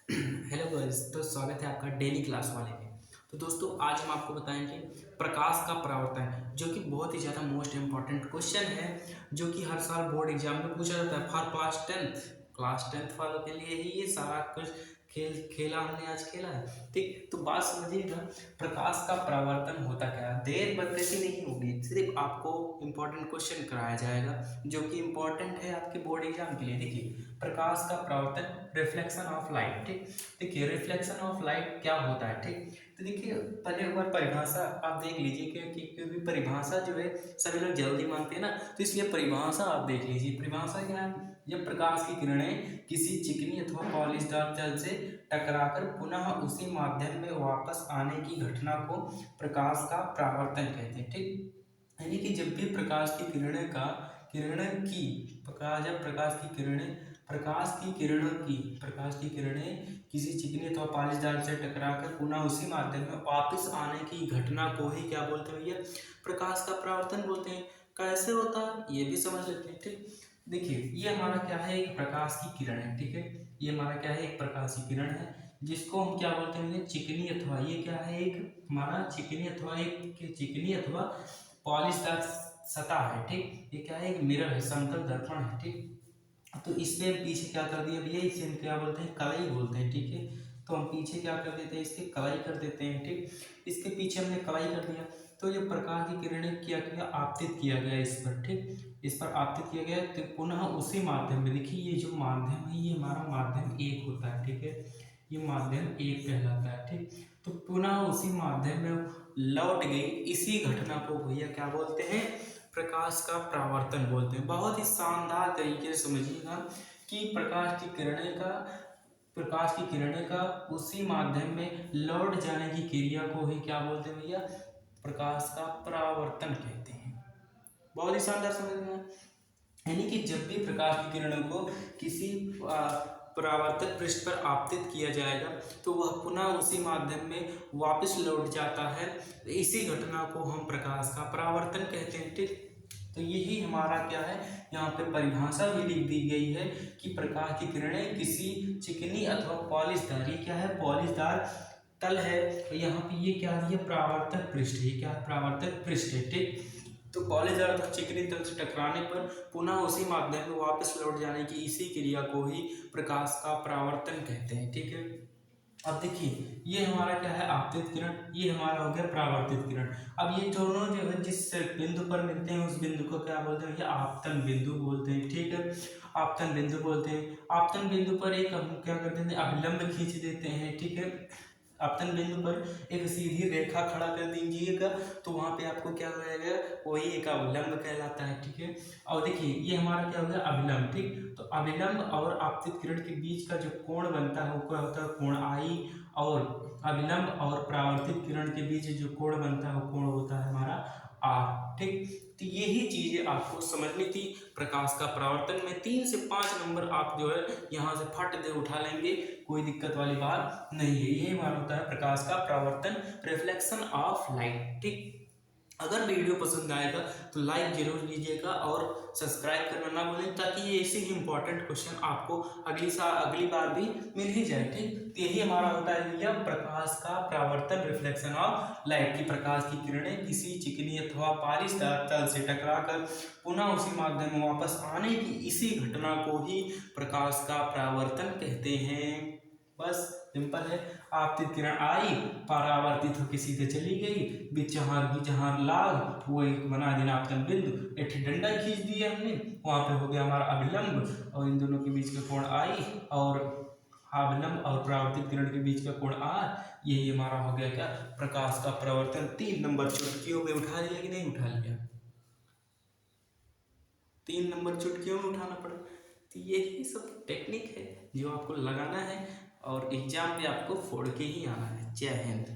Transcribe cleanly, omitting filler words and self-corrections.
Hello girls, तो स्वागत है आपका डेली क्लास वाले में। तो दोस्तों, आज हम आपको बताएंगे प्रकाश का परावर्तन, जो कि बहुत ही ज़्यादा मोस्ट इम्पॉर्टेंट क्वेश्चन है, जो कि हर साल बोर्ड एग्जाम में पूछा जाता है फॉर क्लास टेंथ वालों के लिए ही ये सारा कुछ खेला हमने आज खेला है। ठीक, तो बात समझिएगा, प्रकाश का परावर्तन होता क्या है। देर बरकती नहीं होगी, सिर्फ आपको इम्पोर्टेंट क्वेश्चन कराया जाएगा जो कि इम्पोर्टेंट है आपके बोर्ड एग्जाम के लिए। देखिए, प्रकाश का परावर्तन, रिफ्लेक्शन ऑफ लाइट। ठीक, देखिए रिफ्लेक्शन ऑफ लाइट क्या होता है। ठीक, तो देखिए पहले एक बार परिभाषा आप देख लीजिए, क्योंकि परिभाषा जो है सभी लोग जल्दी मानते हैं ना, तो इसलिए परिभाषा आप देख लीजिए। परिभाषा क्या है, जब प्रकाश की किरणें किसी चिकनी अथवा पॉलिशदार जल से टकराकर पुनः उसी माध्यम में वापस आने की घटना को प्रकाश का परावर्तन कहते हैं। ठीक, यानी कि जब भी प्रकाश की किरणें का किरणें की प्रकाश जब प्रकाश की किरणें किसी चिकनी अथवा पॉलिशदार से टकराकर पुनः उसी माध्यम में वापस आने की घटना को ही क्या बोलते हैं भैया, प्रकाश का परावर्तन बोलते हैं। कैसे होता है ये भी समझ लेते हैं। ठीक, देखिए ये हमारा क्या है, एक प्रकाश की किरण है। ठीक है, ये हमारा क्या है, एक प्रकाश की किरण है, जिसको हम क्या बोलते हैं, चिकनी अथवा, ये क्या है, एक हमारा चिकनी अथवा पॉलिशदार सतह है। ठीक, ये क्या है, एक मिरर है, समतल दर्पण है। ठीक, तो इसमें पीछे क्या कर दिया भैया, इसे हम क्या बोलते हैं, कलाई बोलते हैं। ठीक है, तो हम पीछे क्या कर देते हैं, इसके कलाई कर देते हैं। ठीक, इसके पीछे हमने कलाई कर दिया, तो ये प्रकाश की किरणें क्या किया, आपतित किया गया इस पर। ठीक, इस पर आपतित किया गया, तो पुनः उसी माध्यम में, देखिए ये जो माध्यम है ये हमारा माध्यम एक होता है। ठीक है, ये माध्यम एक कहलाता है। ठीक, तो पुनः उसी माध्यम में लौट गई इसी घटना को भैया क्या बोलते हैं, प्रकाश का परावर्तन बोलते हैं। बहुत ही शानदार तरीके से समझिएगा कि प्रकाश की किरणें का उसी माध्यम में लौट जाने की क्रिया को ही क्या बोलते हैं भैया, प्रकाश का परावर्तन कहते हैं। बहुत ही शानदार समझ में आया। यानी कि जब भी प्रकाश की किरणों को किसी परावर्तक पृष्ठ पर आपतित किया जाएगा तो वह पुनः उसी माध्यम में वापस लौट जाता है। इसी घटना को हम प्रकाश का परावर्तन कहते हैं। ठीक, तो यही हमारा क्या है, यहाँ पे परिभाषा भी लिख दी गई है कि प्रकाश की किरणें किसी चिकनी अथवा पॉलिशदार, ये क्या है, पॉलिशदार तल है, तो यहाँ पे ये क्या है, परावर्तक पृष्ठ है। क्या परावर्तक पृष्ठ है। ठीक, तो पॉलिशदार अथवा चिकनी तल से टकराने पर पुनः उसी माध्यम में वापस लौट जाने की इसी क्रिया को ही प्रकाश का परावर्तन कहते हैं। ठीक है, अब देखिए ये हमारा क्या है, आपतित किरण, ये हमारा हो गया परावर्तित किरण। अब ये दोनों जो है जिस बिंदु पर मिलते हैं उस बिंदु को क्या बोलते हैं, ये आपतन बिंदु बोलते हैं। ठीक है, आपतन बिंदु बोलते हैं। आपतन बिंदु पर एक हम क्या करते हैं, अभिलंब खींच देते हैं। ठीक है, आपतन बिंदु पर एक सीधी रेखा खड़ा कर दीजिएगा, तो वहां पे आपको क्या हो जाएगा, वही एक अभिलंब कहलाता है। ठीक है, और देखिए ये हमारा क्या हो गया, अभिलंब। ठीक, तो अभिलंब और आपतित किरण के बीच का जो कोण बनता है वो क्या होता है, कोण आई, और अभिलंब और परावर्तित किरण के बीच जो कोण बनता है वो कोण होता है हमारा आर। ठीक, तो यही चीजें आपको समझनी थी प्रकाश का परावर्तन में। 3 से 5 नंबर आप जो है यहाँ से फट दे उठा लेंगे, कोई दिक्कत वाली बात नहीं है। ये हमारा होता है प्रकाश का परावर्तन, रिफ्लेक्शन ऑफ लाइट। ठीक, अगर वीडियो पसंद आएगा तो लाइक जरूर कीजिएगा और सब्सक्राइब करना ना भूलें, ताकि ये ऐसे ही इंपॉर्टेंट क्वेश्चन आपको अगली बार भी मिल ही जाए। ठीक, तो यही हमारा होता है यह प्रकाश का परावर्तन, रिफ्लेक्शन ऑफ लाइट, की प्रकाश की किरणें किसी चिकनी अथवा पारदर्शी तल से टकराकर पुनः उसी माध्यम में वापस आने की इसी घटना को ही प्रकाश का परावर्तन कहते हैं। बस सिंपल है, आपतित किरण आई, परावर्तित होकर सीधे चली गई, बीच जहाँ लाग वो एक बना देना आपतन बिंदु, एक डंडा खींच दिया हमने, वहां पे हो गया हमारा अभिलंब, और इन दोनों के बीच का कोण आई, और अभिलंब और परावर्तित किरण के बीच का कोण आर, यही हमारा हो गया क्या, प्रकाश का परावर्तन। 3 नंबर चुटकियों में उठा लिया कि नहीं उठा लिया, 3 नंबर चुटकियों में उठाना पड़ा। तो यही सब टेक्निक है जो आपको लगाना है और एग्जाम में आपको फोड़ के ही आना है। जय हिंद।